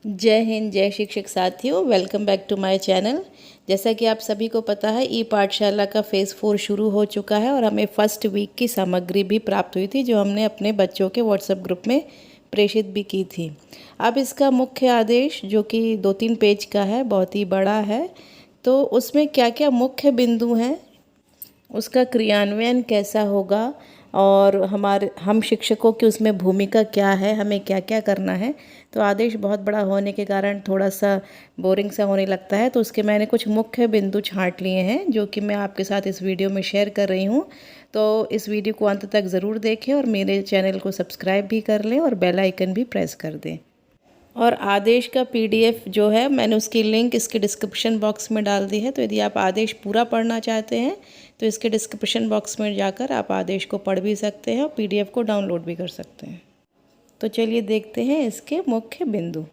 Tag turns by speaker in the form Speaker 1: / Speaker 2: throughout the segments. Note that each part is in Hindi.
Speaker 1: जय हिंद, जय शिक्षक साथियों। Welcome back to my channel. जैसा कि आप सभी को पता है, ई पाठशाला का फ़ेज़ 4 शुरू हो चुका है और हमें फर्स्ट वीक की सामग्री भी प्राप्त हुई थी, जो हमने अपने बच्चों के व्हाट्सएप ग्रुप में प्रेषित भी की थी। अब इसका मुख्य आदेश, जो कि 2-3 पेज का है, बहुत ही बड़ा है, तो उसमें क्या क्या मुख्य बिंदु हैं, उसका क्रियान्वयन कैसा होगा और हम शिक्षकों की उसमें भूमिका क्या है, हमें क्या क्या करना है। तो आदेश बहुत बड़ा होने के कारण थोड़ा सा बोरिंग सा होने लगता है, तो उसके मैंने कुछ मुख्य बिंदु छांट लिए हैं, जो कि मैं आपके साथ इस वीडियो में शेयर कर रही हूँ। तो इस वीडियो को अंत तक ज़रूर देखें और मेरे चैनल को सब्सक्राइब भी कर लें और बेल आइकन भी प्रेस कर दें। और आदेश का पीडीएफ जो है, मैंने उसकी लिंक इसके डिस्क्रिप्शन बॉक्स में डाल दी है। तो यदि आप आदेश पूरा पढ़ना चाहते हैं तो इसके डिस्क्रिप्शन बॉक्स में जाकर आप आदेश को पढ़ भी सकते हैं और पीडीएफ को डाउनलोड भी कर सकते हैं। तो चलिए देखते हैं इसके मुख्य बिंदु।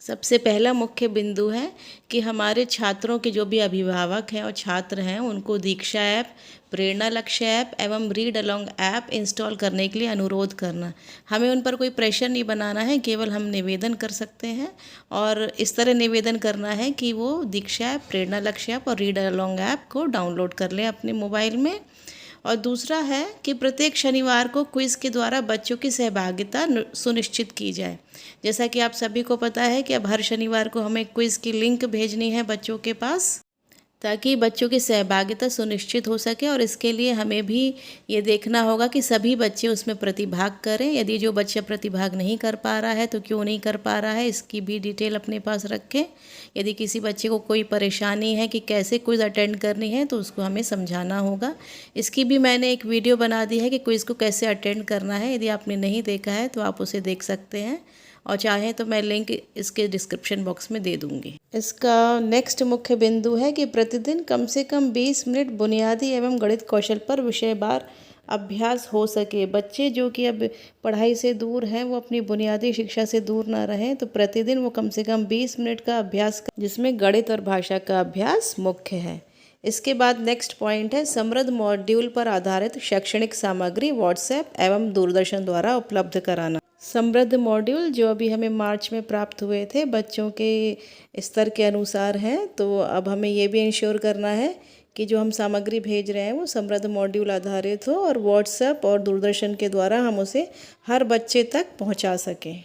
Speaker 1: सबसे पहला मुख्य बिंदु है कि हमारे छात्रों के जो भी अभिभावक हैं और छात्र हैं, उनको दीक्षा ऐप, प्रेरणा लक्ष्य ऐप एवं रीड अलोंग ऐप इंस्टॉल करने के लिए अनुरोध करना। हमें उन पर कोई प्रेशर नहीं बनाना है, केवल हम निवेदन कर सकते हैं और इस तरह निवेदन करना है कि वो दीक्षा ऐप, प्रेरणा लक्ष्य ऐप और रीड अलोंग ऐप को डाउनलोड कर लें अपने मोबाइल में। और दूसरा है कि प्रत्येक शनिवार को क्विज़ के द्वारा बच्चों की सहभागिता सुनिश्चित की जाए। जैसा कि आप सभी को पता है कि अब हर शनिवार को हमें क्विज़ की लिंक भेजनी है बच्चों के पास, ताकि बच्चों की सहभागिता सुनिश्चित हो सके। और इसके लिए हमें भी ये देखना होगा कि सभी बच्चे उसमें प्रतिभाग करें। यदि जो बच्चा प्रतिभाग नहीं कर पा रहा है तो क्यों नहीं कर पा रहा है, इसकी भी डिटेल अपने पास रखें। यदि किसी बच्चे को कोई परेशानी है कि कैसे क्विज़ अटेंड करनी है, तो उसको हमें समझाना होगा। इसकी भी मैंने एक वीडियो बना दी है कि क्विज़ को कैसे अटेंड करना है। यदि आपने नहीं देखा है तो आप उसे देख सकते हैं, और चाहें तो मैं लिंक इसके डिस्क्रिप्शन बॉक्स में दे दूंगी। इसका नेक्स्ट मुख्य बिंदु है कि प्रतिदिन कम से कम 20 मिनट बुनियादी एवं गणित कौशल पर विषयवार अभ्यास हो सके। बच्चे जो कि अब पढ़ाई से दूर हैं, वो अपनी बुनियादी शिक्षा से दूर ना रहें, तो प्रतिदिन वो कम से कम 20 मिनट का अभ्यास कर, जिसमें गणित और भाषा का अभ्यास मुख्य है। इसके बाद नेक्स्ट पॉइंट है समृद्ध मॉड्यूल पर आधारित शैक्षणिक सामग्री व्हाट्सएप एवं दूरदर्शन द्वारा उपलब्ध कराना। समृद्ध मॉड्यूल जो अभी हमें मार्च में प्राप्त हुए थे, बच्चों के स्तर के अनुसार हैं, तो अब हमें ये भी इंश्योर करना है कि जो हम सामग्री भेज रहे हैं वो समृद्ध मॉड्यूल आधारित हो और व्हाट्सएप और दूरदर्शन के द्वारा हम उसे हर बच्चे तक पहुंचा सकें।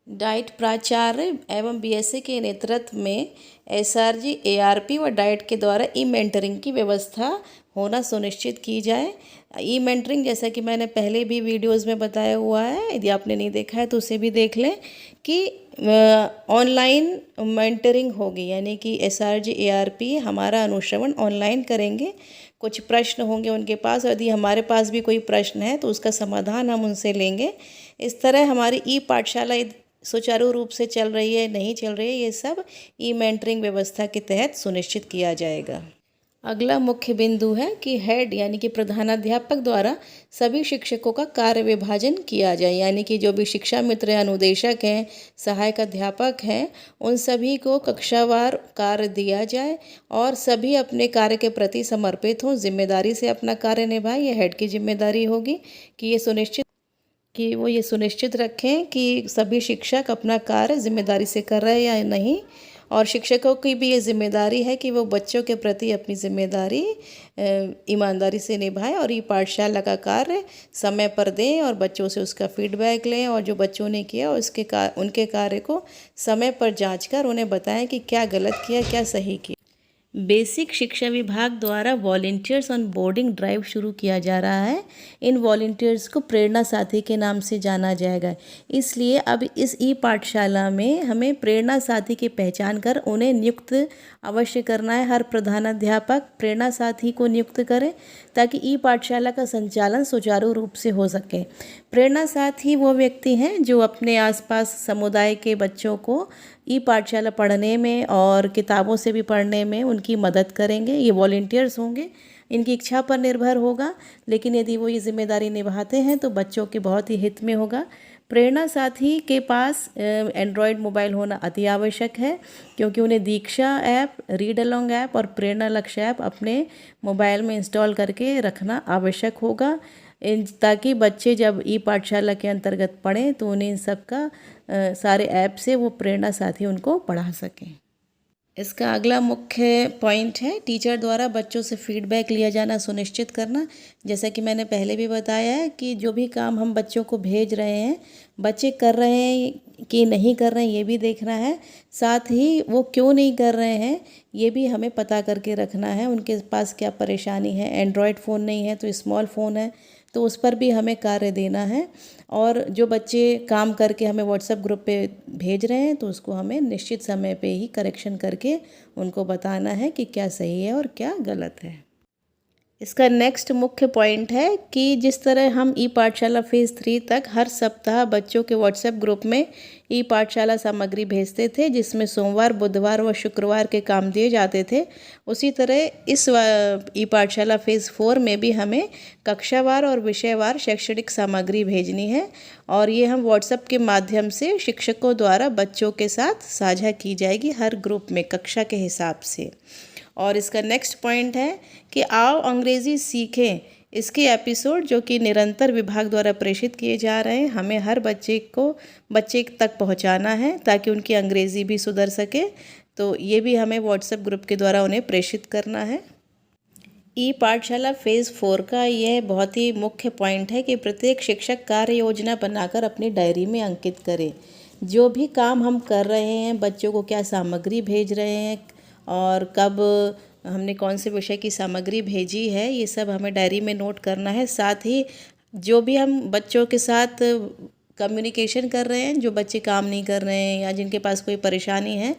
Speaker 1: डाइट प्राचार्य एवं बीएसए के नेतृत्व में एसआरजी, एआरपी व डाइट के द्वारा ई मेंटरिंग की व्यवस्था होना सुनिश्चित की जाए। ई मेंटरिंग, जैसा कि मैंने पहले भी वीडियोस में बताया हुआ है, यदि आपने नहीं देखा है तो उसे भी देख लें, कि ऑनलाइन मेंटरिंग होगी, यानी कि एसआरजी, एआरपी हमारा अनुश्रवण ऑनलाइन करेंगे। कुछ प्रश्न होंगे उनके पास, यदि हमारे पास भी कोई प्रश्न है तो उसका समाधान हम उनसे लेंगे। इस तरह हमारी ई पाठशाला सुचारू रूप से चल रही है, नहीं चल रही है, ये सब ई मेंटरिंग व्यवस्था के तहत सुनिश्चित किया जाएगा। अगला मुख्य बिंदु है कि हेड यानी कि प्रधानाध्यापक द्वारा सभी शिक्षकों का कार्य विभाजन किया जाए, यानी कि जो भी शिक्षा मित्र हैं, अनुदेशक हैं, सहायक अध्यापक हैं, उन सभी को कक्षावार कार्य दिया जाए और सभी अपने कार्य के प्रति समर्पित हों, जिम्मेदारी से अपना कार्य निभाएं। यह हेड की जिम्मेदारी होगी कि वो ये सुनिश्चित रखें कि सभी शिक्षक अपना कार्य जिम्मेदारी से कर रहे हैं या नहीं। और शिक्षकों की भी ये जिम्मेदारी है कि वो बच्चों के प्रति अपनी जिम्मेदारी ईमानदारी से निभाएं और ये पाठशाला का कार्य समय पर दें और बच्चों से उसका फीडबैक लें, और जो बच्चों ने किया उनके कार्य को समय पर जांच कर उन्हें बताएं कि क्या गलत किया, क्या सही किया। बेसिक शिक्षा विभाग द्वारा वॉलंटियर्स ऑन बोर्डिंग ड्राइव शुरू किया जा रहा है। इन वॉलंटियर्स को प्रेरणा साथी के नाम से जाना जाएगा। इसलिए अब इस ई पाठशाला में हमें प्रेरणा साथी की पहचान कर उन्हें नियुक्त अवश्य करना है। हर प्रधानाध्यापक प्रेरणा साथी को नियुक्त करें ताकि ई पाठशाला का संचालन सुचारू रूप से हो सके। प्रेरणा साथी वो व्यक्ति हैं जो अपने आसपास समुदाय के बच्चों को ई पाठशाला पढ़ने में और किताबों से भी पढ़ने में उनकी मदद करेंगे। ये वॉलंटियर्स होंगे, इनकी इच्छा पर निर्भर होगा, लेकिन यदि वो ये जिम्मेदारी निभाते हैं तो बच्चों के बहुत ही हित में होगा। प्रेरणा साथी के पास एंड्रॉयड मोबाइल होना अति आवश्यक है, क्योंकि उन्हें दीक्षा ऐप, रीड अलोंग ऐप और प्रेरणा लक्ष्य ऐप अपने मोबाइल में इंस्टॉल करके रखना आवश्यक होगा। ताकि बच्चे जब ई पाठशाला के अंतर्गत पढ़ें तो उन्हें इन सब का सारे ऐप से वो प्रेरणा साथी उनको पढ़ा सकें। इसका अगला मुख्य पॉइंट है टीचर द्वारा बच्चों से फीडबैक लिया जाना सुनिश्चित करना। जैसा कि मैंने पहले भी बताया है कि जो भी काम हम बच्चों को भेज रहे हैं, बच्चे कर रहे हैं कि नहीं कर रहे हैं ये भी देखना है, साथ ही वो क्यों नहीं कर रहे हैं ये भी हमें पता करके रखना है। उनके पास क्या परेशानी है, एंड्रॉयड फ़ोन नहीं है तो स्मॉल फ़ोन है, तो उस पर भी हमें कार्य देना है। और जो बच्चे काम करके हमें व्हाट्सएप ग्रुप पे भेज रहे हैं तो उसको हमें निश्चित समय पे ही करेक्शन करके उनको बताना है कि क्या सही है और क्या गलत है। इसका नेक्स्ट मुख्य पॉइंट है कि जिस तरह हम ई पाठशाला फेज़ 3 तक हर सप्ताह बच्चों के व्हाट्सएप ग्रुप में ई पाठशाला सामग्री भेजते थे, जिसमें सोमवार, बुधवार व शुक्रवार के काम दिए जाते थे, उसी तरह इस ई पाठशाला फेज़ 4 में भी हमें कक्षावार और विषयवार शैक्षणिक सामग्री भेजनी है और ये हम व्हाट्सएप के माध्यम से शिक्षकों द्वारा बच्चों के साथ साझा की जाएगी हर ग्रुप में कक्षा के हिसाब से। और इसका नेक्स्ट पॉइंट है कि आओ अंग्रेज़ी सीखें, इसके एपिसोड जो कि निरंतर विभाग द्वारा प्रेषित किए जा रहे हैं, हमें हर बच्चे तक पहुंचाना है ताकि उनकी अंग्रेज़ी भी सुधर सके। तो ये भी हमें व्हाट्सएप ग्रुप के द्वारा उन्हें प्रेषित करना है। ई पाठशाला फेज़ 4 का यह बहुत ही मुख्य पॉइंट है कि प्रत्येक शिक्षक कार्य योजना बनाकर अपनी डायरी में अंकित करे। जो भी काम हम कर रहे हैं, बच्चों को क्या सामग्री भेज रहे हैं और कब हमने कौन से विषय की सामग्री भेजी है, ये सब हमें डायरी में नोट करना है। साथ ही जो भी हम बच्चों के साथ कम्युनिकेशन कर रहे हैं, जो बच्चे काम नहीं कर रहे हैं या जिनके पास कोई परेशानी है,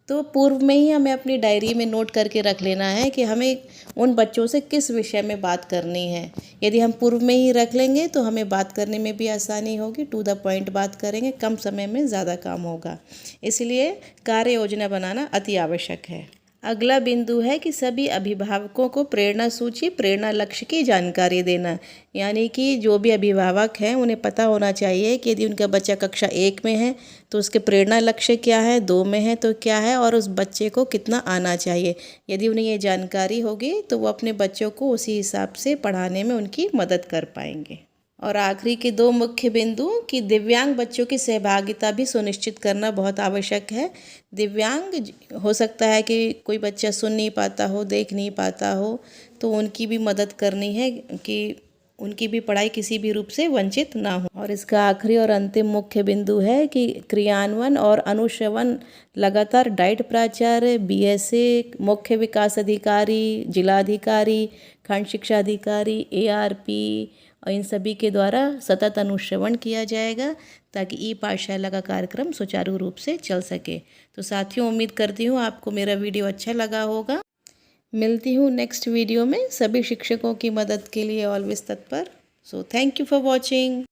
Speaker 1: तो पूर्व में ही हमें अपनी डायरी में नोट करके रख लेना है कि हमें उन बच्चों से किस विषय में बात करनी है। यदि हम पूर्व में ही रख लेंगे तो हमें बात करने में भी आसानी होगी, टू द पॉइंट बात करेंगे, कम समय में ज़्यादा काम होगा। इसलिए कार्य योजना बनाना अति आवश्यक है। अगला बिंदु है कि सभी अभिभावकों को प्रेरणा सूची, प्रेरणा लक्ष्य की जानकारी देना। यानी कि जो भी अभिभावक हैं उन्हें पता होना चाहिए कि यदि उनका बच्चा कक्षा 1 में है तो उसके प्रेरणा लक्ष्य क्या है, 2 में है तो क्या है और उस बच्चे को कितना आना चाहिए। यदि उन्हें ये जानकारी होगी तो वो अपने बच्चों को उसी हिसाब से पढ़ाने में उनकी मदद कर पाएंगे। और आखिरी के 2 मुख्य बिंदु कि दिव्यांग बच्चों की सहभागिता भी सुनिश्चित करना बहुत आवश्यक है। दिव्यांग हो सकता है कि कोई बच्चा सुन नहीं पाता हो, देख नहीं पाता हो, तो उनकी भी मदद करनी है कि उनकी भी पढ़ाई किसी भी रूप से वंचित ना हो। और इसका आखिरी और अंतिम मुख्य बिंदु है कि क्रियान्वयन और अनुश्रवण लगातार डाइट प्राचार्य, बीएसए, मुख्य विकास अधिकारी, जिलाधिकारी, खंड शिक्षा अधिकारी, एआरपी और इन सभी के द्वारा सतत अनुश्रवण किया जाएगा ताकि ई पाठशाला का कार्यक्रम सुचारू रूप से चल सके। तो साथियों, उम्मीद करती हूँ आपको मेरा वीडियो अच्छा लगा होगा। मिलती हूँ नेक्स्ट वीडियो में। सभी शिक्षकों की मदद के लिए ऑलवेज तत्पर। So thank you for watching.